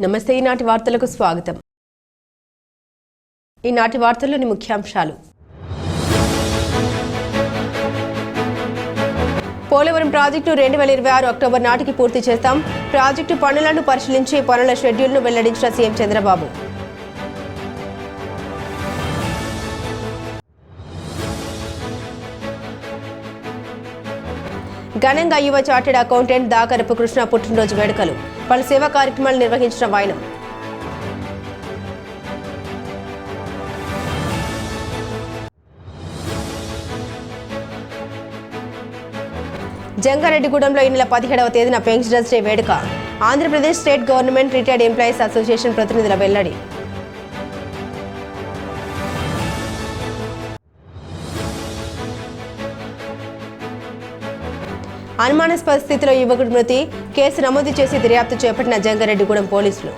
నమస్తే ఈనాటి వార్తలకు స్వాగతం. ఈనాటి వార్తల్లోని ముఖ్యాంశాలు. పోలవరం ప్రాజెక్టు 2026 అక్టోబర్ నాటికి పూర్తి చేస్తాం. ప్రాజెక్టు పనులను పరిశీలించి పనుల షెడ్యూల్ను వెల్లడించిన సీఎం చంద్రబాబు. ఘనంగా యువ చార్టెడ్ అకౌంటెంట్ దాకరపు కృష్ణ పుట్టినరోజు వేడుకలు. పలు సేవా కార్యక్రమాలు నిర్వహించిన వైనం. జంగారెడ్డిగూడెంలో ఈ నెల 17వ తేదీన పెన్షనర్స్ డే వేడుక. Andhra Pradesh state government retired employees association ప్రతినిధుల వెల్లడి. అనుమానాస్పద స్థితిలో యువకుడి మృతి. కేసు నమోదు చేసి దర్యాప్తు చేపట్టిన జంగారెడ్డిగూడెం పోలీసులు.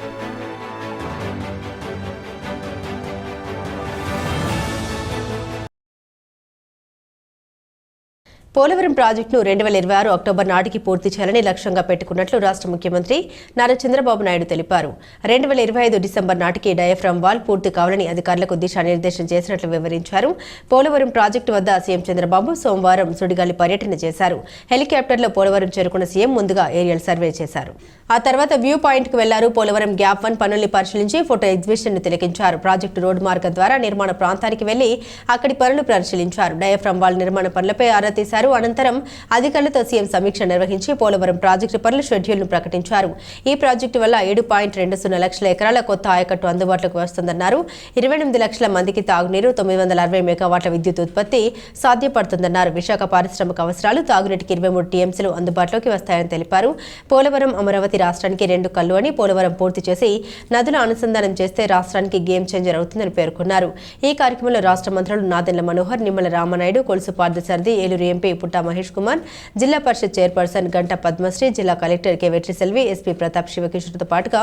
పోలవరం ప్రాజెక్టును 2026 అక్టోబర్ నాటికి పూర్తి చేయాలని లక్ష్యంగా పెట్టుకున్నట్లు రాష్ట్ర ముఖ్యమంత్రి నారా చంద్రబాబు నాయుడు తెలిపారు. 2025 డిసెంబర్ నాటికి డయాఫ్రామ్ వాల్ పూర్తి కావాలని అధికారులకు దిశానిర్దేశం చేసినట్లు వివరించారు. పోలవరం ప్రాజెక్టు వద్ద సీఎం చంద్రబాబు సోమవారం సుడిగాలి పర్యటన చేశారు. హెలికాప్టర్లో పోలవరం చేరుకున్న సీఎం ముందుగా ఏరియల్ సర్వే చేశారు. ఆ తర్వాత వ్యూ పాయింట్కు వెళ్లారు. పోలవరం గ్యాప్ 1 పనుల్ని పరిశీలించి ఫోటో ఎగ్జిబిషన్ ను తిలకించారు. ప్రాజెక్టు రోడ్డు మార్గం ద్వారా నిర్మాణ ప్రాంతానికి వెళ్లి అక్కడి పనులు పరిశీలించారు. డయాఫ్రామ్ వాల్ నిర్మాణ పనులపై ఆరా తీశారు. అనంతరం అధికారులతో సీఎం సమీక్ష నిర్వహించి పోలవరం ప్రాజెక్టు పనుల షెడ్యూల్ను ప్రకటించారు. ఈ ప్రాజెక్టు వల్ల 7.20 లక్షల ఎకరాల కొత్త ఆయకట్టు అందుబాటులోకి వస్తుందన్నారు. 28 లక్షల మందికి తాగునీరు, 960 మెగావాట్ల విద్యుత్ ఉత్పత్తి సాధ్యపడుతుందన్నారు. విశాఖ పారిశ్రామిక అవసరాలు, తాగునీటికి 23 టీఎంసీలు అందుబాటులోకి వస్తాయని తెలిపారు. పోలవరం అమరావతి రాష్ట్రానికి 2 కళ్ళు అని, పోలవరం పూర్తి చేసి నదుల అనుసంధానం చేస్తే రాష్ట్రానికి గేమ్ చేంజర్ అవుతుందని పేర్కొన్నారు. ఈ కార్యక్రమంలో రాష్ట్ర మంత్రులు నాదెండ్ల మనోహర్, నిమ్మల రామనాయుడు, కొలుసు పార్థసారథి, ఏలూరు ఎంపీ పుట్టా మహేష్ కుమార్, జిల్లా పరిషత్ చైర్పర్సన్ గంట పద్మశ్రీ, జిల్లా collector K Vetriselvi, SP Pratap శివకిషోర్తో పాటుగా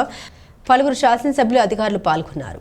పలువురు శాసనసభ్యులు, అధికారులు పాల్గొన్నారు.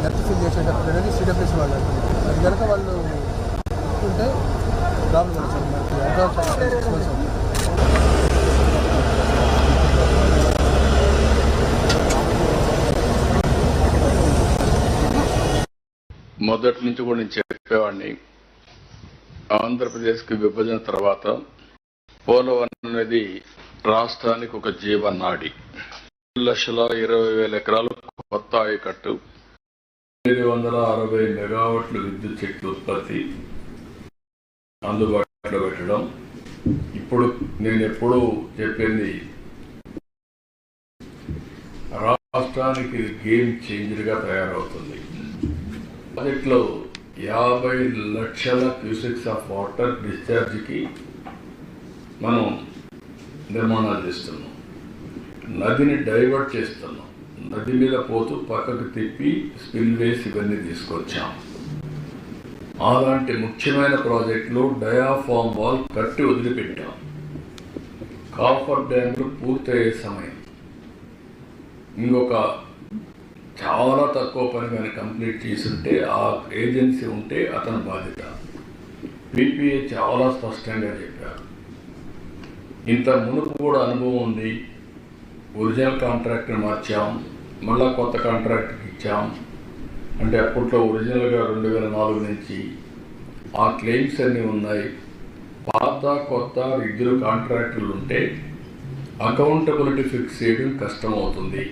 నెట్ ఫిల్ చేసేటప్పుడు అనేది సిడబ్ల్యూసీ వాళ్ళు అది కనుక వాళ్ళు ఉంటే ప్రాబ్లం వచ్చింది మనకి అడ్వాన్స్. మొదటి నుంచి కూడా నేను చెప్పేవాడిని, ఆంధ్రప్రదేశ్కి విభజన తర్వాత పోలవరం అనేది రాష్ట్రానికి ఒక జీవనాడి. 2,20,000 ఎకరాలు కొత్త ఆయకట్టు, 760 మెగావాట్ల విద్యుత్ శక్తి ఉత్పత్తి అందుబాటులో పెట్టడం. ఇప్పుడు నేను ఎప్పుడూ చెప్పింది, రాష్ట్రానికి గేమ్ చేంజర్గా తయారవుతుంది. ప్రాజెక్టులో 50 లక్షల క్యూసెక్స్ ఆఫ్ వాటర్ డిశ్చార్జ్కి మనం నిర్మాణాలు చేస్తున్నాం. నదిని డైవర్ట్ చేస్తున్నాం. నది మీద పోతూ పక్కకు తిప్పి స్పిల్వేస్ ఇవన్నీ తీసుకొచ్చాం. అలాంటి ముఖ్యమైన ప్రాజెక్టులో డయాఫామ్ వాల్ కట్టి వదిలిపెట్టాం. కాఫర్ డ్యామ్లు పూర్తయ్యే సమయం, ఇంకొక చాలా తక్కువ పని కానీ కంప్లీట్ చేసుంటే ఆ ఏజెన్సీ ఉంటే అతని బాధ్యత. పీపీఏ చాలా స్పష్టంగా చెప్పారు. ఇంత మునుపు కూడా అనుభవం ఉంది. ఒరిజినల్ కాంట్రాక్ట్ని మార్చాం, మళ్ళా కొత్త కాంట్రాక్ట్కి ఇచ్చాం. అంటే అప్పట్లో ఒరిజినల్గా 2004 నుంచి ఆ క్లెయిమ్స్ అన్నీ ఉన్నాయి. పాత కొత్త ఇద్దరు కాంట్రాక్టులు ఉంటే అకౌంటబిలిటీ ఫిక్స్ చేయడం కష్టమవుతుంది.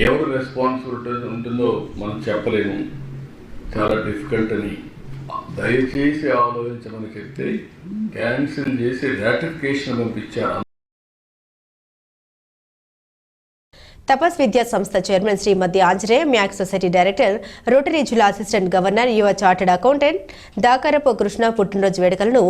ఎవరు రెస్పాన్సిబిలిటీ ఉంటుందో మనం చెప్పలేము, చాలా డిఫికల్ట్ అని. దయచేసి ఆలోచించమని చెప్తే క్యాన్సిల్ చేసి రాటిఫికేషన్ పంపించారు. తపస్ విద్యా సంస్థ chairman Shrimati Anjaneya, Max Society director, Rotary జిల్లా అసిస్టెంట్ గవర్నర్, యువ చార్టెడ్ అకౌంటెంట్ దాకరపు కృష్ణ పుట్టినరోజు వేడుకలను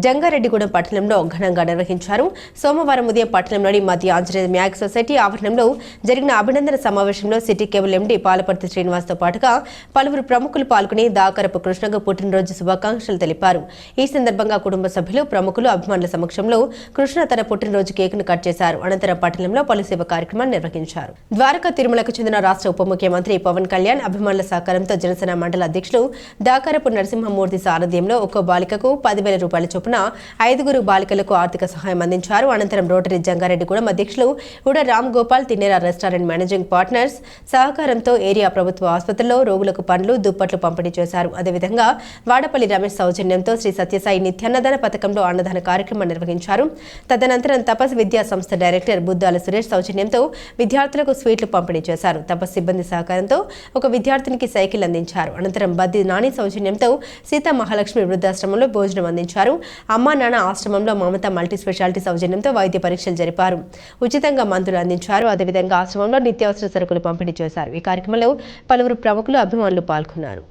జంగారెడ్డిగూడెం పట్టణంలో ఘనంగా నిర్వహించారు. సోమవారం ఉదయం పట్టణంలోని మధ్య ఆంజనేయ మ్యాక్స్ సొసైటీ ఆవరణంలో జరిగిన అభినందన సమావేశంలో సిటీ కేబుల్ ఎండీ పాలపర్తి శ్రీనివాస్తో పాటుగా పలువురు ప్రముఖులు పాల్గొని దాకరపు కృష్ణకు పుట్టినరోజు శుభాకాంక్షలు తెలిపారు. ఈ సందర్భంగా కుటుంబ సభ్యులు, ప్రముఖులు, అభిమానుల సమక్షంలో కృష్ణ తన పుట్టినరోజు కేకును కట్ చేశారు. అనంతరం పట్టణంలో పలు సేవ కార్యక్రమాలు నిర్వహించారు. ద్వారకా తిరుమలకు చెందిన రాష్ట్ర ఉప ముఖ్యమంత్రి పవన్ కళ్యాణ్ అభిమానుల సహకారంతో జనసేన మండల అధ్యక్షులు దాకరపు నరసింహమూర్తి సారథ్యంలో ఒక్కో బాలికకు 10,000 రూపాయల చొప్పున 5 బాలికలకు ఆర్థిక సహాయం అందించారు. అనంతరం రోటరీ జంగారెడ్డిగూడెం అధ్యక్షులు Uda Ram Gopal, Tinnera restaurant managing partners సహకారంతో ఏరియా ప్రభుత్వ ఆసుపత్రుల్లో రోగులకు పండ్లు, దుప్పట్లు పంపిణీ చేశారు. అదేవిధంగా వాడపల్లి రమేష్ సౌజన్యంతో శ్రీ సత్యసాయి నిత్యాన్నదాన పథకంలో అన్నదాన కార్యక్రమం నిర్వహించారు. తదనంతరం తపస్ విద్యా సంస్థ డైరెక్టర్ బుద్దాల సురేష్ సౌజన్యంతో విద్యార్థులకు స్వీట్లు పంపిణీ చేశారు. తపస్ సిబ్బంది సహకారంతో ఒక విద్యార్థినికి సైకిల్ అందించారు. అనంతరం బద్ది నాని సౌజన్యంతో సీతా మహాలక్ష్మి వృద్ధాశ్రమంలో భోజనం అందించారు. అమ్మా నాన్న ఆశ్రమంలో మమత మల్టీ స్పెషాలిటీ సౌజన్యంతో వైద్య పరీక్షలు జరిపారు. ఉచితంగా మందులు అందించారు. అదేవిధంగా ఆశ్రమంలో నిత్యావసర సరుకులు పంపిణీ చేశారు. ఈ కార్యక్రమంలో పలువురు ప్రముఖులు, అభిమానులు పాల్గొన్నారు.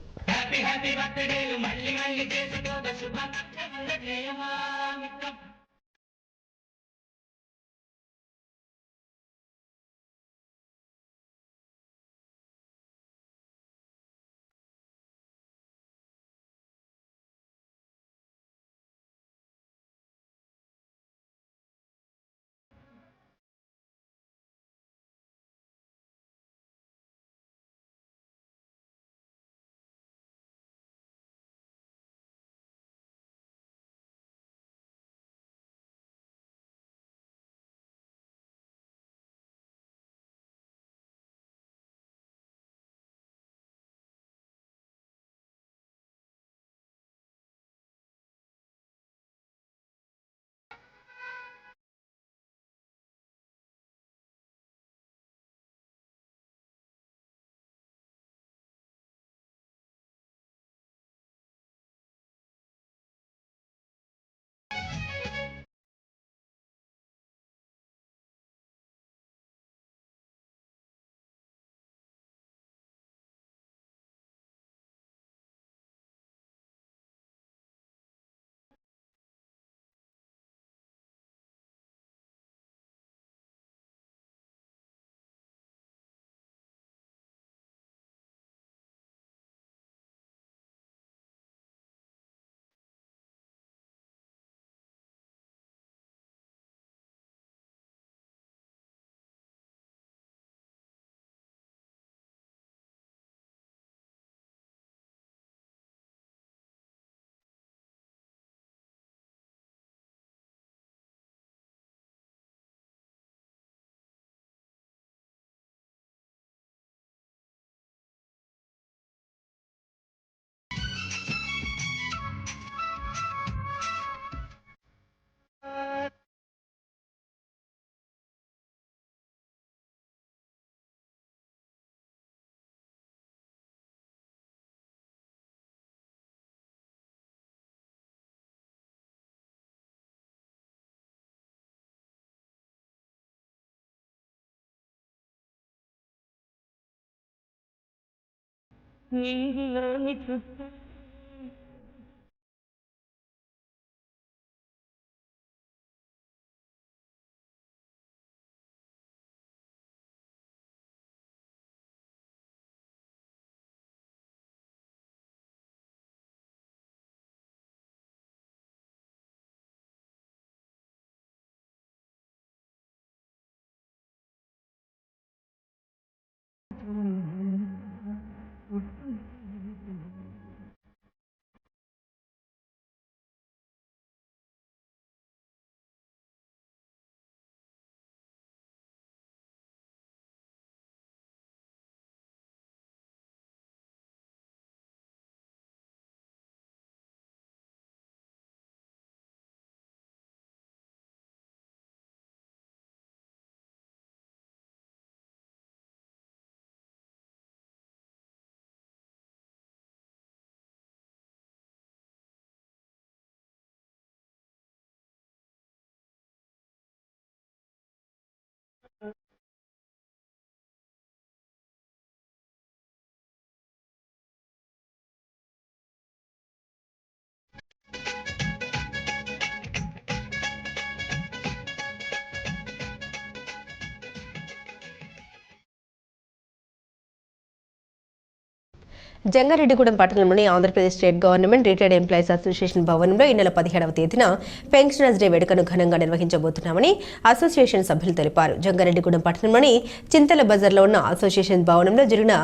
జంగారెడ్డిగూడెం పట్టణంలోని Andhra Pradesh state government retired employees association భవనంలో ఈ నెల 17వ తేదీన పెన్షనర్స్ డే వేడుకను ఘనంగా నిర్వహించబోతున్నామని అసోసియేషన్ సభ్యులు తెలిపారు. జంగారెడ్డిగూడెం పట్టణంలోని చింతల బజార్లో ఉన్న అసోసియేషన్ భవనంలో జరిగిన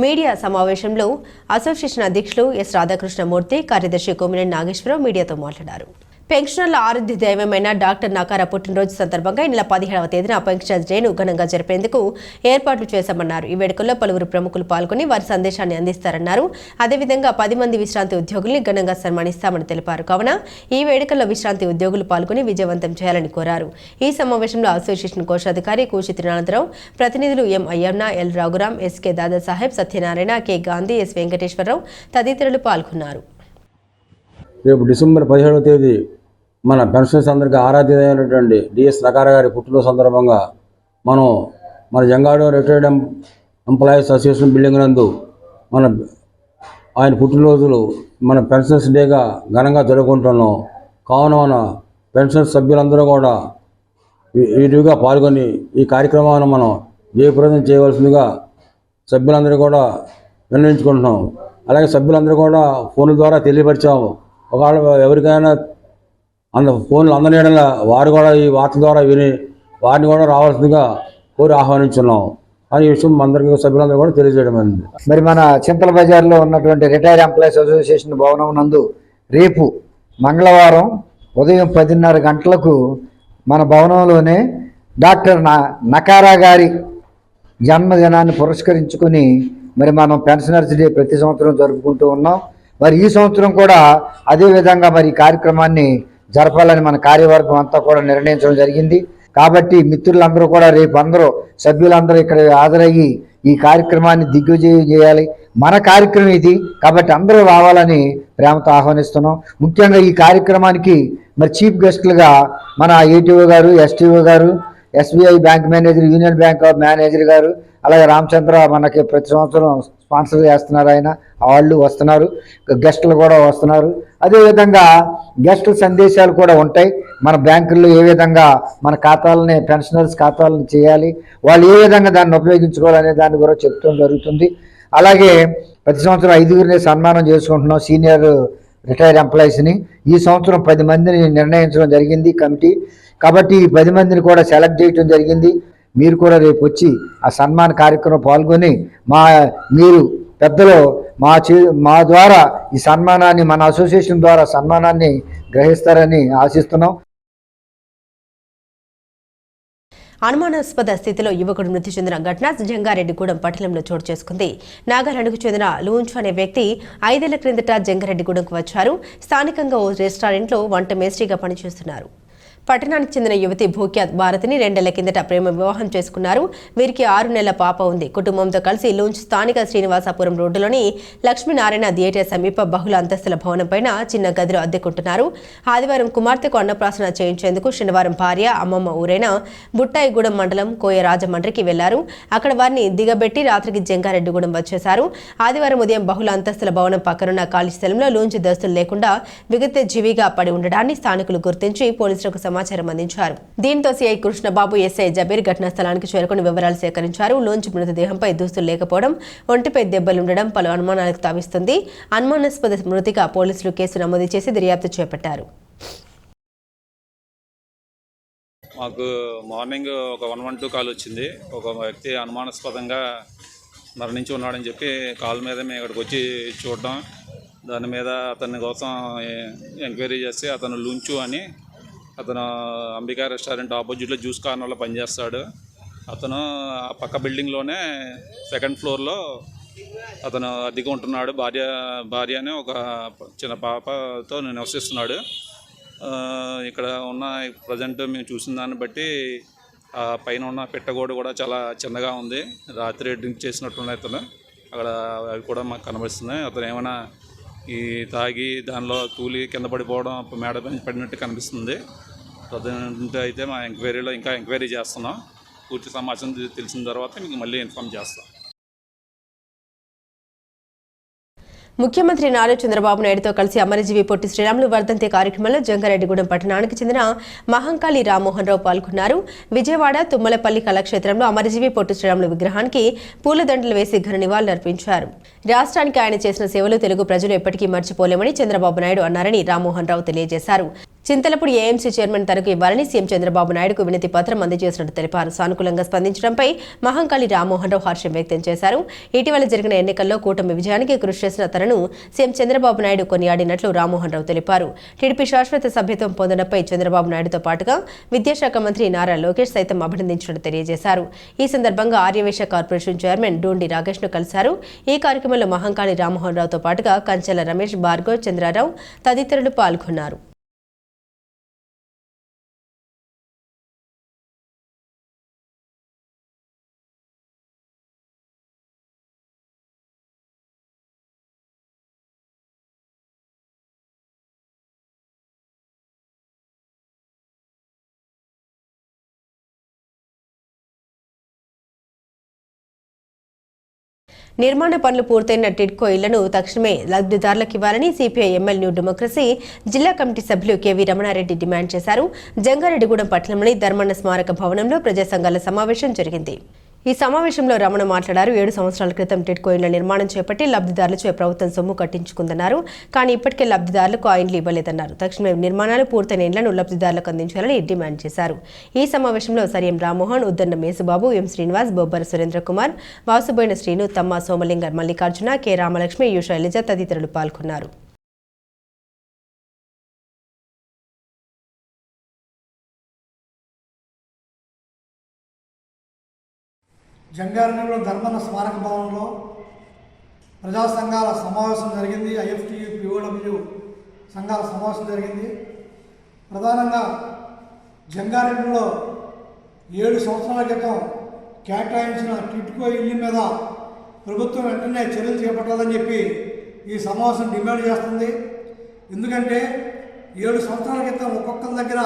మీడియా సమావేశంలో అసోసియేషన్ అధ్యక్షులు ఎస్ రాధాకృష్ణమూర్తి, కార్యదర్శి కోమినేని నాగేశ్వరరావు మీడియాతో మాట్లాడారు. పెన్షనర్ల ఆరాధ్య దైవమైన డాక్టర్ నకారా పుట్టినరోజు సందర్భంగా ఈ నెల 17వ తేదీన పెన్షనర్స్ డేను ఘనంగా జరిపేందుకు ఏర్పాట్లు చేశామన్నారు. ఈ వేడుకల్లో పలువురు ప్రముఖులు పాల్గొని వారి సందేశాన్ని అందిస్తారన్నారు. అదేవిధంగా 10 మంది విశ్రాంతి ఉద్యోగుల్ని ఘనంగా సన్మానిస్తామని తెలిపారు. కావున ఈ వేడుకల్లో విశ్రాంతి ఉద్యోగులు పాల్గొని విజయవంతం చేయాలని కోరారు. ఈ సమావేశంలో అసోసియేషన్ కోశాధికారి కూచి త్రినాథరావు, ప్రతినిధులు M Ayyanna, L Raghuram, SK Dadasaheb, Satyanarayana, K Gandhi, S Venkateswararao తదితరులు పాల్గొన్నారు. రేపు డిసెంబర్ 17వ తేదీ మన పెన్షనర్స్ అందరికీ ఆరాధ్యమైనటువంటి డిఎస్ నకారా గారి పుట్టినరోజు సందర్భంగా మన Jangareddy retired employees association building నందు ఆయన పుట్టినరోజులు మన పెన్షనర్స్ డేగా ఘనంగా జరుపుకుంటున్నాం. కావున మన పెన్షనర్స్ సభ్యులందరూ కూడా విరివిగా పాల్గొని ఈ కార్యక్రమాన్ని మనం జయప్రదం చేయవలసిందిగా సభ్యులందరూ కూడా నిర్ణయించుకుంటున్నాం. అలాగే సభ్యులందరూ కూడా ఫోన్ల ద్వారా తెలియపరిచాము. ఒకవేళ ఎవరికైనా ఫోన్లు అందనేయడంలో వారు కూడా ఈ వార్త ద్వారా విని వారిని కూడా రావాల్సిందిగా కోరి ఆహ్వానించున్నాం అని ఈ విషయం అందరికీ సభ్యులందరూ కూడా తెలియజేయడం అయింది. మరి మన చింతల బజార్లో ఉన్నటువంటి రిటైర్డ్ ఎంప్లాయీస్ అసోసియేషన్ భవనం నందు రేపు మంగళవారం ఉదయం 10:30 గంటలకు మన భవనంలోనే డాక్టర్ నకారా గారి జన్మదినాన్ని పురస్కరించుకుని మరి మనం పెన్షనర్స్ డే ప్రతి సంవత్సరం జరుపుకుంటూ ఉన్నాం. మరి ఈ సంవత్సరం కూడా అదేవిధంగా మరి ఈ కార్యక్రమాన్ని జరపాలని మన కార్యవర్గం అంతా కూడా నిర్ణయించడం జరిగింది. కాబట్టి మిత్రులందరూ కూడా రేపు అందరూ సభ్యులందరూ ఇక్కడ హాజరయ్యి ఈ కార్యక్రమాన్ని దిగ్విజయం చేయాలి. మన కార్యక్రమం ఇది కాబట్టి అందరూ రావాలని ప్రేమతో ఆహ్వానిస్తున్నాం. ముఖ్యంగా ఈ కార్యక్రమానికి మరి చీఫ్ గెస్టులుగా మన ఏటీఓ గారు, ఎస్టీఓ గారు, SBI bank manager, union bank of manager గారు, అలాగే రామచంద్ర మనకి ప్రతి సంవత్సరం స్పాన్సర్ చేస్తున్నారు. ఆయన వాళ్ళు వస్తున్నారు, గెస్టులు కూడా వస్తున్నారు. అదేవిధంగా గెస్టుల సందేశాలు కూడా ఉంటాయి. మన బ్యాంకుల్లో ఏ విధంగా మన ఖాతాలని పెన్షనర్స్ ఖాతాలను చేయాలి, వాళ్ళు ఏ విధంగా దాన్ని ఉపయోగించుకోవాలనే దాన్ని కూడా చెప్తూ జరుగుతుంది. అలాగే ప్రతి సంవత్సరం 5గురిని సన్మానం చేసుకుంటున్నాం సీనియర్ రిటైర్డ్ ఎంప్లాయీస్ని. ఈ సంవత్సరం 10 మందిని నిర్ణయించడం జరిగింది కమిటీ. కాబట్టి ఈ 10 మందిని కూడా సెలెక్ట్ చేయడం జరిగింది. మీరు కూడా రేపు వచ్చి ఆ సన్మాన కార్యక్రమం పాల్గొని మీరు పెద్దలు మా ద్వారా ఈ సన్మానాన్ని, మన అసోసియేషన్ ద్వారా సన్మానాన్ని గ్రహిస్తారని ఆశిస్తున్నాం. అనుమానాస్పద స్థితిలో యువకుడు మృతి చెందిన ఘటన జంగారెడ్డిగూడెం పట్టణంలో చోటు చేసుకుంది. నాగాలాండ్కు చెందిన లూంచు అనే వ్యక్తి 5 ఏళ్ల క్రిందట జంగారెడ్డిగూడెంకు వచ్చారు. స్థానికంగా ఓ రెస్టారెంట్లో వంట మేస్త్రీగా పనిచేస్తున్నారు. పట్టణానికి చెందిన యువతి భూక్యాత్ భారతిని 2 ఏళ్ల కిందట ప్రేమ వివాహం చేసుకున్నారు. వీరికి 6 నెలల పాప ఉంది. కుటుంబంతో కలిసి లూంచ్ స్థానిక శ్రీనివాసపురం రోడ్డులోని లక్ష్మీనారాయణ థియేటర్ సమీప బహుళ అంతస్తుల భవనం పైన చిన్న గదిలో అద్దెకుంటున్నారు. ఆదివారం కుమార్తెకు అన్నప్రాసన చేయించేందుకు శనివారం భార్య, అమ్మమ్మ ఊరైన బుట్టాయిగూడెం మండలం కోయ రాజమండ్రికి వెళ్లారు. అక్కడ వారిని దిగబెట్టి రాత్రికి జంగారెడ్డిగూడెం వచ్చేశారు. ఆదివారం ఉదయం బహుళ అంతస్తుల భవనం పక్కనున్న ఖాళీ స్థలంలో లూంచ్ దస్తులు లేకుండా విగతే జీవిగా పడి ఉండడాన్ని స్థానికులు గుర్తించి పోలీసులకు సమాచారం అందించారు. దీంతో సీఐ కృష్ణబాబు, ఎస్ఐ జబీర్ ఘటనా స్థలానికి చేరుకుని వివరాలు సేకరించారు. లూంచ్ మృతదేహంపై దుస్తులు లేకపోవడం, ఒంటిపై దెబ్బలుండడం పలు అనుమానాలకు తావిస్తుంది. అనుమానాస్పద మృతిగా పోలీసులు కేసు నమోదు చేసి దర్యాప్తు చేపట్టారు. మాకు మార్నింగ్ ఒక 112 కాల్ వచ్చింది. ఒక వ్యక్తి అనుమానాస్పదంగా మరణించి ఉన్నాడని చెప్పి కాల్ మీద మేము ఇక్కడికి వచ్చి చూడడం, దాని మీద అతని కోసం ఎంక్వైరీ చేసి అతను లూంచు అని, అతను అంబికా రెస్టారెంట్ ఆపోజిట్లో జ్యూస్ కార్నర్లో పనిచేస్తాడు. అతను ఆ పక్క బిల్డింగ్లోనే 2nd ఫ్లోర్లో అతను అద్దెకు ఉంటున్నాడు. భార్య అనే ఒక చిన్న పాపతో నివసిస్తున్నాడు. ఇక్కడ ఉన్న ప్రజెంట్ మేము చూసిన దాన్ని బట్టి ఆ పైన ఉన్న పెట్టగోడ కూడా చాలా చిన్నగా ఉంది. రాత్రి డ్రింక్ చేసినట్టున్నాయి అతను. అక్కడ అవి కూడా మాకు కనిపిస్తున్నాయి. అతను ఏమైనా ఈ తాగి దానిలో తూలి కింద పడిపోవడం, మేడ పడినట్టు కనిపిస్తుంది. ప్రజెంట్ అయితే మా ఎంక్వైరీలో ఇంకా ఎంక్వైరీ చేస్తున్నాం. పూర్తి సమాచారం తెలిసిన తర్వాత మీకు మళ్ళీ ఇన్ఫామ్ చేస్తాం. ముఖ్యమంత్రి నారా చంద్రబాబు నాయుడుతో కలిసి అమరజీవి పొట్టి శ్రీరాములు వర్ధంతి కార్యక్రమంలో జంగారెడ్డిగూడెం పట్టణానికి చెందిన మహంకాళి రామ్మోహన్ రావు పాల్గొన్నారు. విజయవాడ తుమ్మలపల్లి కళాక్షేత్రంలో అమరజీవి పొట్టి శ్రీరాములు విగ్రహానికి పూలదండలు వేసి ఘన నివాళులర్పించారు. రాష్ట్రానికి ఆయన చేసిన సేవలు తెలుగు ప్రజలు ఎప్పటికీ మర్చిపోలేమని చంద్రబాబు నాయుడు అన్నారని రామ్మోహన్ రావు తెలియజేశారు. చింతలపూడి ఏఎంసీ చైర్మన్ తనకు ఇవ్వాలని సీఎం చంద్రబాబు నాయుడుకు వినతి పత్రం అందజేసినట్టు తెలిపారు. సానుకూలంగా స్పందించడంపై మహంకాళి రామ్మోహన్ రావు హర్షం వ్యక్తం చేశారు. ఇటీవల జరిగిన ఎన్నికల్లో కూటమి విజయానికి కృషి చేసిన తనను సీఎం చంద్రబాబు నాయుడు కొనియాడినట్లు రామ్మోహన్ రావు తెలిపారు. టీడీపీ శాశ్వత సభ్యత్వం పొందడంపై చంద్రబాబు నాయుడుతో పాటుగా విద్యాశాఖ మంత్రి నారా లోకేష్ సైతం అభినందించినట్టు తెలియజేశారు. ఈ సందర్భంగా ఆర్యవేశ కార్పొరేషన్ చైర్మన్ డోండి రాకేష్ ను కలిశారు. ఈ కార్యక్రమంలో మహంకాళి రామ్మోహన్ రావుతో పాటుగా కంచెల రమేష్, భార్గవ్, చంద్రారావు తదితరులు పాల్గొన్నారు. నిర్మాణ పనులు పూర్తయిన టిడ్కో ఇళ్లను తక్షణమే లబ్ధిదారులకు ఇవ్వాలని సిపిఐ ఎంఎల్ న్యూ డెమోక్రసీ జిల్లా కమిటీ సభ్యులు కెవి రమణారెడ్డి డిమాండ్ చేశారు. జంగారెడ్డిగూడెం పట్టణంలోని ధర్మన్న స్మారక భవనంలో ప్రజా సంఘాల సమావేశం జరిగింది. ఈ సమావేశంలో రమణ మాట్లాడారు. 7 సంవత్సరాల క్రితం టిడ్కో ఇళ్ల నిర్మాణం చేపట్టి లబ్ధిదారులచే ప్రభుత్వం సొమ్ము కట్టించుకుందన్నారు. కానీ ఇప్పటికే లబ్ధిదారులకు ఆ ఇండ్లు ఇవ్వలేదన్నారు. తక్షణమే నిర్మాణాలు పూర్తయిన ఇండ్లను లబ్ధిదారులకు అందించాలని డిమాండ్ చేశారు. ఈ సమావేశంలో సరియం రామ్మోహన్, ఉద్దన్న మేసుబాబు, ఎం శ్రీనివాస్, బొబ్బర సురేంద్ర కుమార్, వాసుబోయిన శ్రీను, తమ్మ సోమలింగర్, మల్లికార్జున, కె రామలక్ష్మి, యు శైలజ తదితరులు పాల్గొన్నారు. జంగారెడ్డిగూడెంలో ధర్మన్న స్మారక భవనంలో ప్రజా సంఘాల సమావేశం జరిగింది. ఐఎఫ్టియు, పిఓడబ్ల్యూ సంఘాల సమావేశం జరిగింది. ప్రధానంగా జంగారెడ్డిలో 7 సంవత్సరాల క్రితం కేటాయించిన టిడ్కో ఇల్లు మీద ప్రభుత్వం వెంటనే చర్యలు చేపట్టాలని చెప్పి ఈ సమావేశం డిమాండ్ చేస్తుంది. ఎందుకంటే 7 సంవత్సరాల క్రితం ఒక్కొక్కరి దగ్గర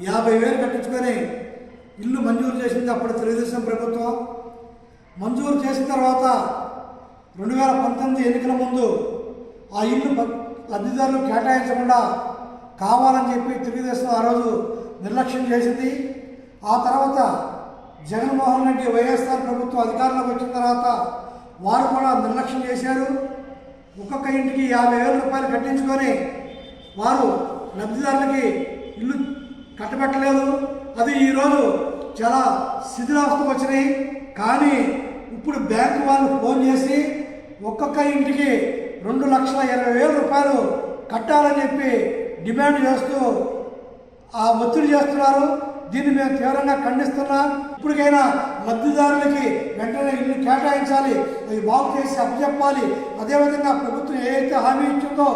50,000 కట్టించుకొని ఇల్లు మంజూరు చేసింది అప్పుడు తెలుగుదేశం ప్రభుత్వం. మంజూరు చేసిన తర్వాత 2019 ఎన్నికల ముందు ఆ ఇల్లు లబ్ధిదారులు కేటాయించకుండా కావాలని చెప్పి తెలుగుదేశం ఆ రోజు నిర్లక్ష్యం చేసింది. ఆ తర్వాత జగన్మోహన్ రెడ్డి వైఎస్ఆర్ ప్రభుత్వం అధికారంలోకి వచ్చిన తర్వాత వారు కూడా నిర్లక్ష్యం చేశారు. ఒక్కొక్క ఇంటికి 50,000 రూపాయలు కట్టించుకొని వారు లబ్ధిదారులకి ఇల్లు కట్టబెట్టలేదు. అది ఈరోజు చాలా శిథిలావస్థకు వచ్చినాయి. కానీ ఇప్పుడు బ్యాంకు వాళ్ళు ఫోన్ చేసి ఒక్కొక్క ఇంటికి 2,20,000 రూపాయలు కట్టాలని చెప్పి డిమాండ్ చేస్తూ ఆ ఒత్తిడి చేస్తున్నారు. దీన్ని మేము తీవ్రంగా ఖండిస్తున్నాం. ఇప్పటికైనా లబ్ధిదారులకి వెంటనే ఇల్లు కేటాయించాలి, అది బాగు చేసి అప్పచెప్పాలి. అదేవిధంగా ప్రభుత్వం ఏదైతే హామీ ఇచ్చిందో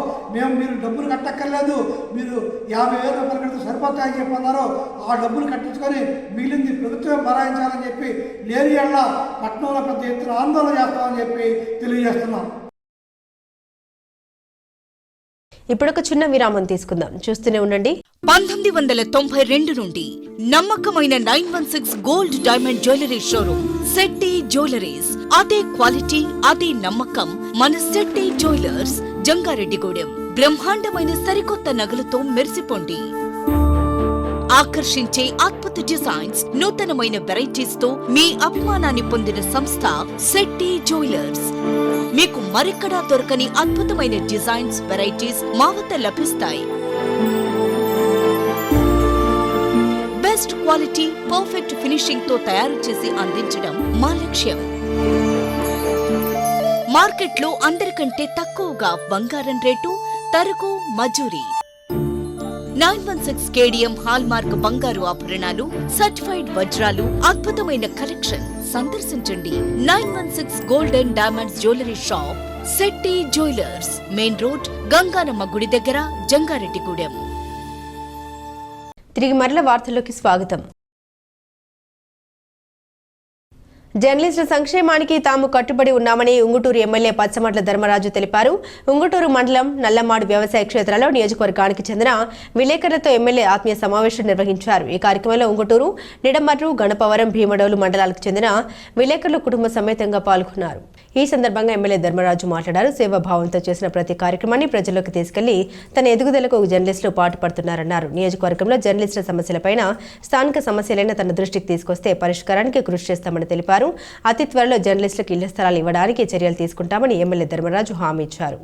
మీరు డబ్బులు కట్టక్కర్లేదు, మీరు 50,000 రూపాయలు కడితే సరిపోతాయని చెప్పి అన్నారో ఆ డబ్బులు కట్టించుకొని మిగిలింది ప్రభుత్వమే భరాయించాలని చెప్పి లేని ఏళ్ళ పట్టణంలో పెద్ద ఎత్తున ఆందోళన చేస్తామని చెప్పి తెలియజేస్తున్నాం. ఇప్పుడొక చిన్న విరామం తీసుకుందాం. చూస్తూనే ఉండండి. 1992 నుండి నమ్మకమైన 916 gold diamond jewellery showroom Shetty jewelleries. అదే క్వాలిటీ, అదే నమ్మకం మన శెట్టి జ్యువెలర్స్, జంగారెడ్డిగూడెం. బ్రహ్మాండమైన సరికొత్త నగలతో మెరిసిపోండి. ఆకర్షించే అద్భుత డిజైన్స్, నూతనమైన వెరైటీస్ తో మీ అభిమానాన్ని పొందిన సంస్థ శెట్టి జ్యువెలర్స్. మీకు మరెక్కడా దొరకని అద్భుతమైన డిజైన్స్, వెరైటీస్ మా వద్ద లభిస్తాయి. బెస్ట్ క్వాలిటీ, పర్ఫెక్ట్ ఫినిషింగ్ తో తయారు చేసి అందించడం మా లక్ష్యం. మార్కెట్లో అందరికంటే తక్కువగా బంగారం రేటు, తరుగు, మజూరీ. 916 కేడిఎం హాల్ మార్క్ బంగారు ఆభరణాలు, సర్టిఫైడ్ వజ్రాలు, అద్భుతమైన కలెక్షన్. సందర్శించండి 916 gold and diamonds jewellery shop, Shetty jewellers, main road, Ganganamma గుడి దగ్గర, జంగారెడ్డిగూడెం. తిరిగి మరల వార్తల్లోకి స్వాగతం. జర్నలిస్టుల సంక్షేమానికి తాము కట్టుబడి ఉన్నామని ఉంగుటూరు ఎమ్మెల్యే పచ్చమట్ల ధర్మరాజు తెలిపారు. ఉంగుటూరు మండలం నల్లమాడు వ్యవసాయ క్షేత్రంలో నియోజకవర్గానికి చెందిన విలేకరులతో ఎమ్మెల్యే ఆత్మీయ సమావేశం నిర్వహించారు. ఈ కార్యక్రమంలో ఉంగుటూరు, నిడమర్రు, గణపవరం, భీమడోలు మండలాలకు చెందిన విలేకరులు కుటుంబ సమేతంగా పాల్గొన్నారు. ఈ సందర్భంగా ఎమ్మెల్యే ధర్మరాజు మాట్లాడారు. సేవాభావంతో చేసిన ప్రతి కార్యక్రమాన్ని ప్రజల్లోకి తీసుకెళ్లి తన ఎదుగుదలకు జర్నలిస్టులు పాటుపడుతున్నారన్నారు. నియోజకవర్గంలో జర్నలిస్టుల సమస్యలపైన స్థానిక సమస్యలైన తన దృష్టికి తీసుకొస్తే పరిష్కారానికి కృషి చేస్తామని తెలిపారు. అతి త్వరలో జర్నలిస్టులకు ఇళ్ల స్థలాలు ఇవ్వడానికి చర్యలు తీసుకుంటామని ఎమ్మెల్యే ధర్మరాజు హామీ ఇచ్చారు.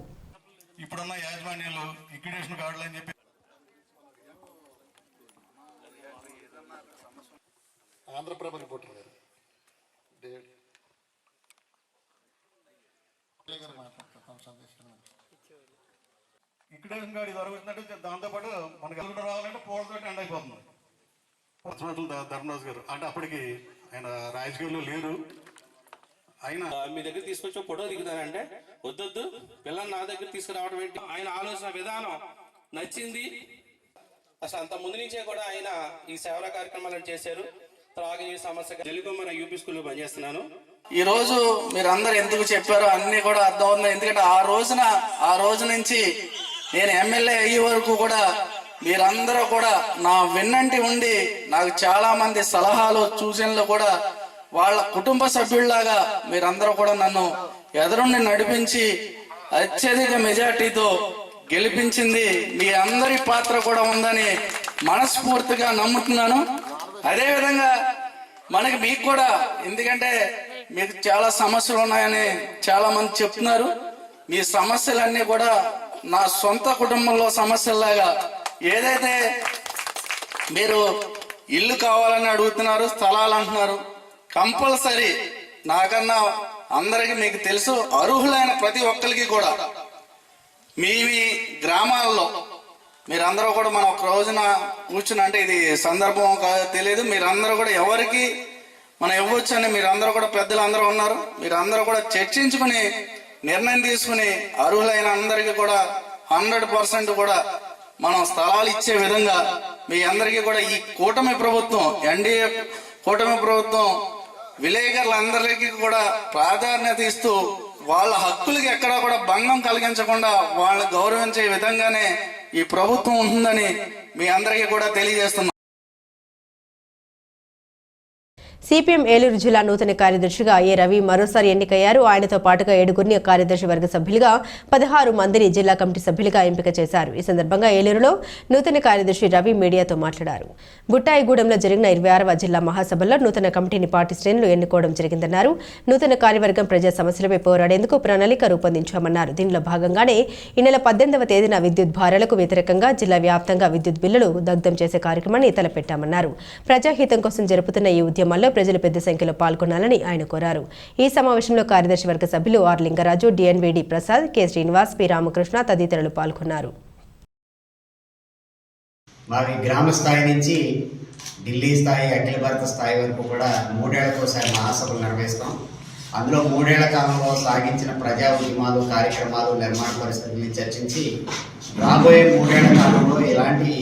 ఇక్కడేషన్ గాడి దొరుకుతున్నట్టు దాంతోపాటు మనకి ఎల్లుండి రావాలంటే పోలతో ఎండ్ అయిపోతుంది. ధర్మరాజు గారు అంటే అప్పటికి ఆయన రాజకీయాల్లో లేరు. ఆయన మీ దగ్గర తీసుకొచ్చి ఫోటో దిగుతానంటే వద్దొద్దు పిల్లలు నా దగ్గర తీసుకురావడం ఏంటి, ఆయన ఆలోచన విధానం నచ్చింది. అసలు అంత ముందు నుంచే కూడా ఆయన ఈ సేవా కార్యక్రమాలను చేశారు. త్రాగునీరు సమస్య తెలుగు యూపీ స్కూల్లో పనిచేస్తున్నాను. ఈ రోజు మీరు అందరు ఎందుకు చెప్పారో అన్ని కూడా అర్థమవుతుంది. ఎందుకంటే ఆ రోజు నుంచి నేను ఎమ్మెల్యే అయ్యే వరకు కూడా మీరందరూ కూడా నా వెన్నంటి ఉండి నాకు చాలా మంది సలహాలు సూచనలు కూడా వాళ్ళ కుటుంబ సభ్యుల్లాగా మీరందరూ కూడా నన్ను ఎదురుండి నడిపించి అత్యధిక మెజార్టీతో గెలిపించింది మీ అందరి పాత్ర కూడా ఉందని మనస్ఫూర్తిగా నమ్ముతున్నాను. అదేవిధంగా మీకు కూడా, ఎందుకంటే మీకు చాలా సమస్యలు ఉన్నాయని చాలా మంది చెప్తున్నారు. మీ సమస్యలన్నీ కూడా నా సొంత కుటుంబంలో సమస్యల్లాగా, ఏదైతే మీరు ఇల్లు కావాలని అడుగుతున్నారు, స్థలాలు అంటున్నారు, కంపల్సరీ నాకన్నా అందరికి మీకు తెలుసు, అర్హులైన ప్రతి ఒక్కరికి కూడా మీ గ్రామాల్లో మీరందరూ కూడా మనం ఒక రోజున కూర్చుని, అంటే ఇది సందర్భం కాదో తెలియదు, మీరందరూ కూడా ఎవరికి మనం ఇవ్వచ్చు అని మీరందరూ కూడా పెద్దలు అందరూ ఉన్నారు. మీరందరూ కూడా చర్చించుకుని నిర్ణయం తీసుకుని అర్హులైన అందరికీ కూడా 100% కూడా మనం స్థలాలు ఇచ్చే విధంగా మీ అందరికీ కూడా ఈ కూటమి ప్రభుత్వం, ఎన్డీఏ కూటమి ప్రభుత్వం విలేకరులందరికీ కూడా ప్రాధాన్యత ఇస్తూ వాళ్ళ హక్కులకి ఎక్కడా కూడా భంగం కలిగించకుండా వాళ్ళని గౌరవించే విధంగానే ఈ ప్రభుత్వం ఉంటుందని మీ అందరికీ కూడా తెలియజేస్తున్నాం. సిపిఎం ఏలూరు జిల్లా నూతన కార్యదర్శిగా ఏ రవి మరోసారి ఎన్నికయ్యారు. ఆయనతో పాటుగా 7గురిని కార్యదర్శి వర్గ సభ్యులుగా 16 మందిని జిల్లా కమిటీ సభ్యులుగా ఎంపిక చేశారు. ఈ సందర్భంగా ఏలూరులో నూతన కార్యదర్శి రవి మీడియాతో మాట్లాడారు. బుట్టాయిగూడెంలో జరిగిన 26వ జిల్లా మహాసభల్లో నూతన కమిటీని పార్టీ శ్రేణులు ఎన్నుకోవడం జరిగిందన్నారు. నూతన కార్యవర్గం ప్రజా సమస్యలపై పోరాడేందుకు ప్రణాళిక రూపొందించామన్నారు. దీనిలో భాగంగానే ఈ నెల 18వ తేదీన విద్యుత్ భారాలకు వ్యతిరేకంగా జిల్లా వ్యాప్తంగా విద్యుత్ బిల్లులు దగ్ధం చేసే కార్యక్రమాన్ని తలపెట్టామన్నారు. ప్రజాహితం కోసం జరుపుతున్న ఈ ఉద్యమాల్లో ప్రజలు పెద్ద సంఖ్యలో పాల్గొనాలని ఆయన కోరారు. ఈ సమావేశంలో కార్యదర్శి వర్గ సభ్యులు R Lingaraju, DNVD Prasad, K Srinivas, P Ramakrishna తదితరులు పాల్గొన్నారు. మావి గ్రామ స్థాయి నుంచి ఢిల్లీ స్థాయి, అఖిల భారత స్థాయి వరకు కూడా 3 ఏళ్లకోసారి మహాసభలు నిర్వహిస్తాం. అందులో 3 ఏళ్ల కాలంలో సాగించిన ప్రజా ఉద్యమాలు, కార్యక్రమాలు, నిర్మాణ పరిస్థితుల్ని చర్చించి రాబోయే 3 ఏళ్ల కాలంలో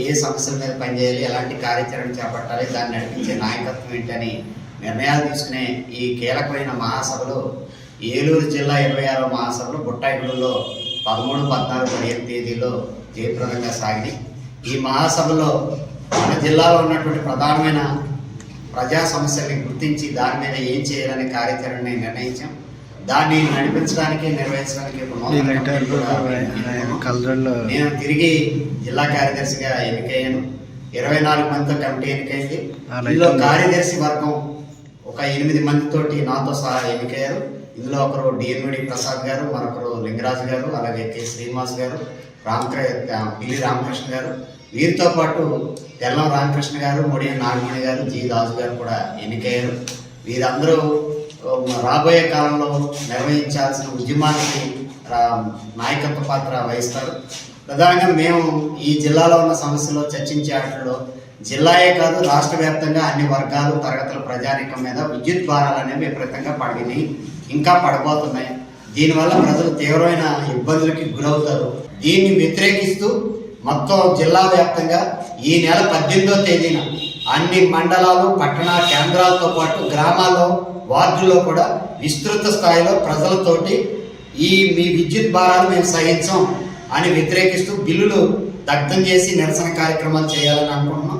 ఏ సమస్యల మీద పనిచేయాలి, ఎలాంటి కార్యాచరణ చేపట్టాలి, దాన్ని నడిపించే నాయకత్వం ఏంటని నిర్ణయాలు తీసుకునే ఈ కీలకమైన మహాసభలో ఏలూరు జిల్లా 26వ మహాసభలో బుట్టాయిగూడెంలో 13, 14, 15 తేదీల్లో జయప్రదంగా సాగింది. ఈ మహాసభలో మన జిల్లాలో ఉన్నటువంటి ప్రధానమైన ప్రజా సమస్యల్ని గుర్తించి దాని మీద ఏం చేయాలనే కార్యాచరణని నిర్ణయించాం. దాన్ని నడిపించడానికి, నిర్వహించడానికి నేను తిరిగి జిల్లా కార్యదర్శిగా ఎన్నికయ్యాను. 24 మందితో కమిటీ ఎన్నికైంది. ఇందులో కార్యదర్శి వర్గం ఒక 8 మందితోటి నాతో సహా ఎన్నికయ్యారు. ఇందులో ఒకరు డిఎన్విడి ప్రసాద్ గారు, మరొకరు లింగరాజు గారు, అలాగే కె శ్రీనివాస్ గారు, పిల్లి రామకృష్ణ గారు, వీరితో పాటు తెల్లం రామకృష్ణ గారు, మొడియ నాగమణి గారు, జి రాజు గారు కూడా ఎన్నికయ్యారు. వీరందరూ రాబోయే కాలంలో నిర్వహించాల్సిన ఉద్యమానికి నాయకత్వ పాత్ర వహిస్తారు. ప్రధానంగా మేము ఈ జిల్లాలో ఉన్న సమస్యలు చర్చించే వాటిలో జిల్లాయే కాదు, రాష్ట్ర వ్యాప్తంగా అన్ని వర్గాలు, తరగతుల ప్రజానీకం మీద విద్యుత్ భారాలు అనేవి విపరీతంగా పడినాయి, ఇంకా పడబోతున్నాయి. దీనివల్ల ప్రజలు తీవ్రమైన ఇబ్బందులకి గురవుతారు. దీన్ని వ్యతిరేకిస్తూ మొత్తం జిల్లా వ్యాప్తంగా ఈ నెల 18వ తేదీన అన్ని మండలాలు, పట్టణ కేంద్రాలతో పాటు గ్రామాల్లో వార్డులో కూడా విస్తృత స్థాయిలో ప్రజలతోటి మీ విద్యుత్ భారాలు మేము సహించం అని వ్యతిరేకిస్తూ బిల్లులు దగ్ధం చేసి నిరసన కార్యక్రమాలు చేయాలని అనుకుంటున్నాం.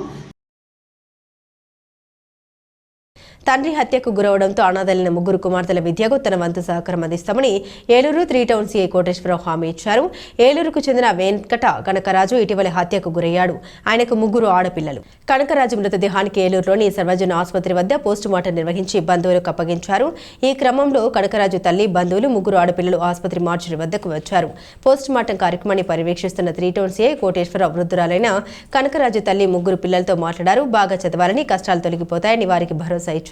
తండ్రి హత్యకు గురవడంతో అనాథలైన ముగ్గురు కుమార్తెల విద్యకు తన వంతు సహకారం అందిస్తామని ఏలూరు 3 టౌన్ సీఐ కోటేశ్వరరావు హామీ ఇచ్చారు. ఏలూరుకు చెందిన వెంకట కనకరాజు ఇటీవల హత్యకు గురయ్యాడు. ఆయనకు ముగ్గురు ఆడపిల్లలు. కనకరాజు మృతదేహానికి ఏలూరులోని సర్వజన ఆసుపత్రి వద్ద పోస్టుమార్టం నిర్వహించి బంధువులకు అప్పగించారు. ఈ క్రమంలో కనకరాజు తల్లి, బంధువులు, ముగ్గురు ఆడపిల్లలు ఆసుపత్రి మార్చురి వద్దకు వచ్చారు. పోస్టుమార్టం కార్యక్రమాన్ని పర్యవేక్షిస్తున్న 3 టౌన్ సీఐ కోటేశ్వరరావు వృద్ధురాలైన కనకరాజు తల్లి, ముగ్గురు పిల్లలతో మాట్లాడారు. బాగా చదవాలని, కష్టాలు తొలగిపోతాయని వారికి భరోసా ఇచ్చారు.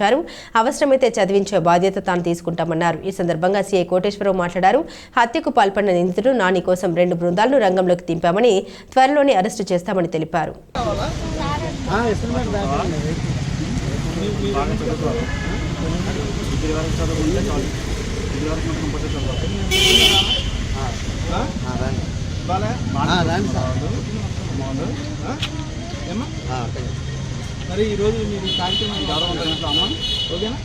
అవసరమైతే చదివించే బాధ్యత తాను తీసుకుంటామన్నారు. ఈ సందర్భంగా సీఐ కోటేశ్వరరావు మాట్లాడారు. హత్యకు పాల్పడిన నిందితుడు నాని కోసం 2 బృందాలను రంగంలోకి దింపామని, త్వరలోనే అరెస్టు చేస్తామని తెలిపారు. మరి ఈరోజు మీరు కార్యక్రమం గౌరవం అమ్మ ఓకేనా?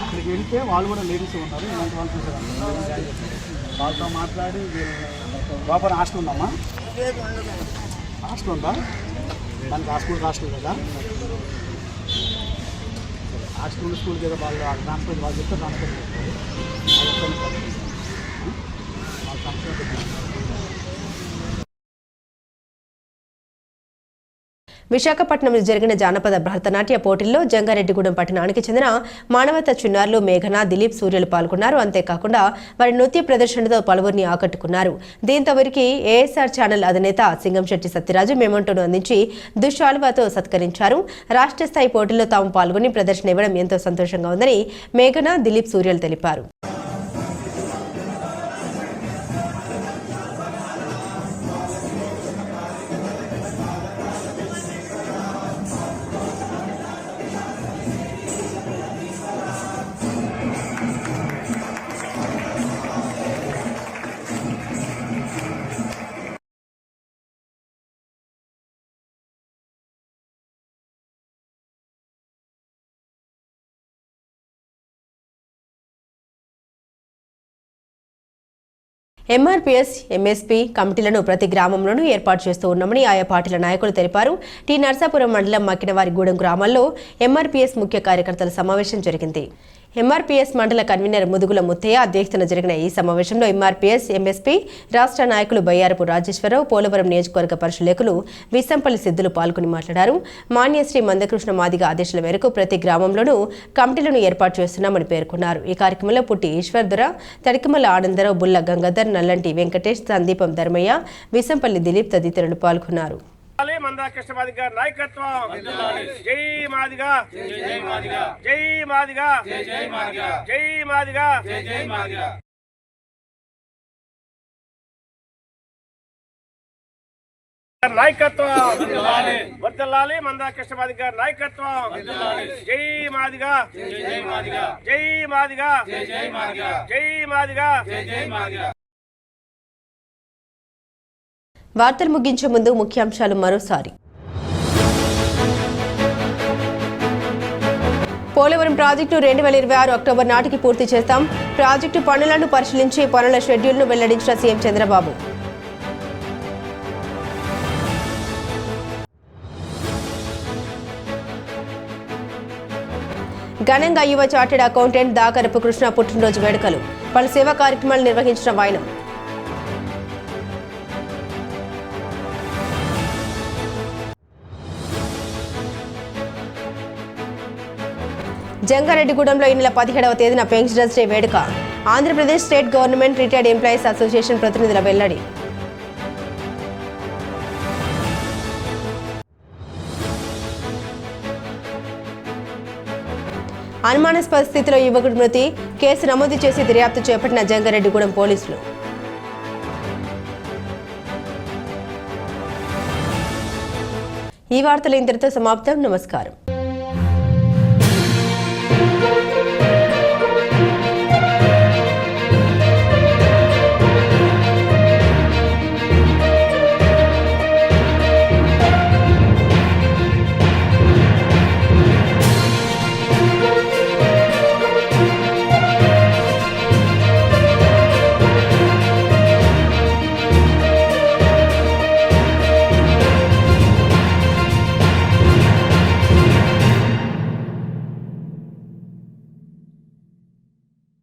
ఇక్కడికి వెళ్తే వాళ్ళు కూడా లేడీస్ ఉన్నారు. ఇలాంటి వాళ్ళు చూసారు. వాళ్ళతో మాట్లాడి లోపల హాస్టల్ ఉందమ్మా. హాస్టల్ ఉందా? దానికి హాస్టల్ కదా. స్కూల్కి ఏదో వాళ్ళు ట్రాన్స్పోర్ట్ వాళ్ళు చెప్తే ట్రాన్స్పోర్ట్ చేస్తారు. విశాఖపట్నంలో జరిగిన జానపద భరతనాట్య పోటీల్లో జంగారెడ్డిగూడెం పట్టణానికి చెందిన మానవత చిన్నారులు మేఘన, దిలీప్, సూర్యులు పాల్గొన్నారు. అంతేకాకుండా వారి నృత్య ప్రదర్శనతో పలువురిని ఆకట్టుకున్నారు. దీంతో వీరికి ఏఎస్ఆర్ ఛానల్ అధినేత సింగంశెట్టి సత్యరాజు మెమంటోను అందించి దుశాలువాతో సత్కరించారు. రాష్ట్ర స్థాయి పోటీల్లో తాము పాల్గొని ప్రదర్శన ఇవ్వడం ఎంతో సంతోషంగా ఉందని మేఘన, దిలీప్, సూర్యులు తెలిపారు. ఎంఆర్పీఎస్, ఎంఎస్పీ కమిటీలను ప్రతి గ్రామంలోనూ ఏర్పాటు చేస్తూ ఉన్నామని ఆయా పార్టీల నాయకులు తెలిపారు. టి నర్సాపురం మండలం మక్కినవారిగూడెం గ్రామాల్లో ఎంఆర్పీఎస్ ముఖ్య కార్యకర్తల సమావేశం జరిగింది. ఎంఆర్పీఎస్ మండల కన్వీనర్ ముదుగుల ముత్తయ్య అధ్యక్షతన జరిగిన ఈ సమావేశంలో ఎంఆర్పీఎస్, ఎంఎస్పీ రాష్ట్ర నాయకులు బయ్యారపు రాజేశ్వరరావు, పోలవరం నియోజకవర్గ పరిశీలకులు విసంపల్లి సిద్ధులు పాల్గొని మాట్లాడారు. మాన్యశ్రీ మందకృష్ణ మాదిగ ఆదేశాల మేరకు ప్రతి గ్రామంలోనూ కమిటీలను ఏర్పాటు చేస్తున్నామని పేర్కొన్నారు. ఈ కార్యక్రమంలో పుట్టి ఈశ్వర్ధర, తడికిమల్ల ఆనందరావు, బుల్ల గంగాధర్, నల్లంటి వెంకటేష్, సందీపం ధర్మయ్య, విసంపల్లి దిలీప్ తదితరులు పాల్గొన్నారు. మందాకృష్ణ మాదిగ నాయకత్వం. జై మాదిగ, జై మాదిగ, జై మాదిగ, జై మాదిగ, జై మాదిగ, జై మాదిగ. నాయకత్వం వర్దల్లాలి. మందాకృష్ణ మాదిగ నాయకత్వం. జై మాదిగ, జై మాదిగ, జై మాదిగ, జై మాదిగ, జై మాదిగ, జై మాదిగ. వార్తలు ముగించే ముందు ముఖ్యాంశాలు మరోసారి. పోలవరం ప్రాజెక్టు 2026 అక్టోబర్ నాటికి పూర్తి చేస్తాం. ప్రాజెక్టు పనులను పరిశీలించి పనుల షెడ్యూల్ను వెల్లడించిన సీఎం చంద్రబాబు. ఘనంగా యువ చార్టెడ్ అకౌంటెంట్ దాకరపు కృష్ణ పుట్టినరోజు వేడుకలు. పలు సేవా కార్యక్రమాలు నిర్వహించిన వాయనం. జంగారెడ్డిగూడెంలో ఈ నెల 17వ తేదీన పెన్షనర్స్ డే వేడుక. Andhra Pradesh state government retired employees association ప్రతినిధుల వెల్లడి. అనుమానాస్పద స్థితిలో యువకుడి మృతి. కేసు నమోదు చేసి దర్యాప్తు చేపట్టిన జంగారెడ్డిగూడెం పోలీసులు. ఈ వార్తలు ఇంతటితో సమాప్తం. నమస్కారం.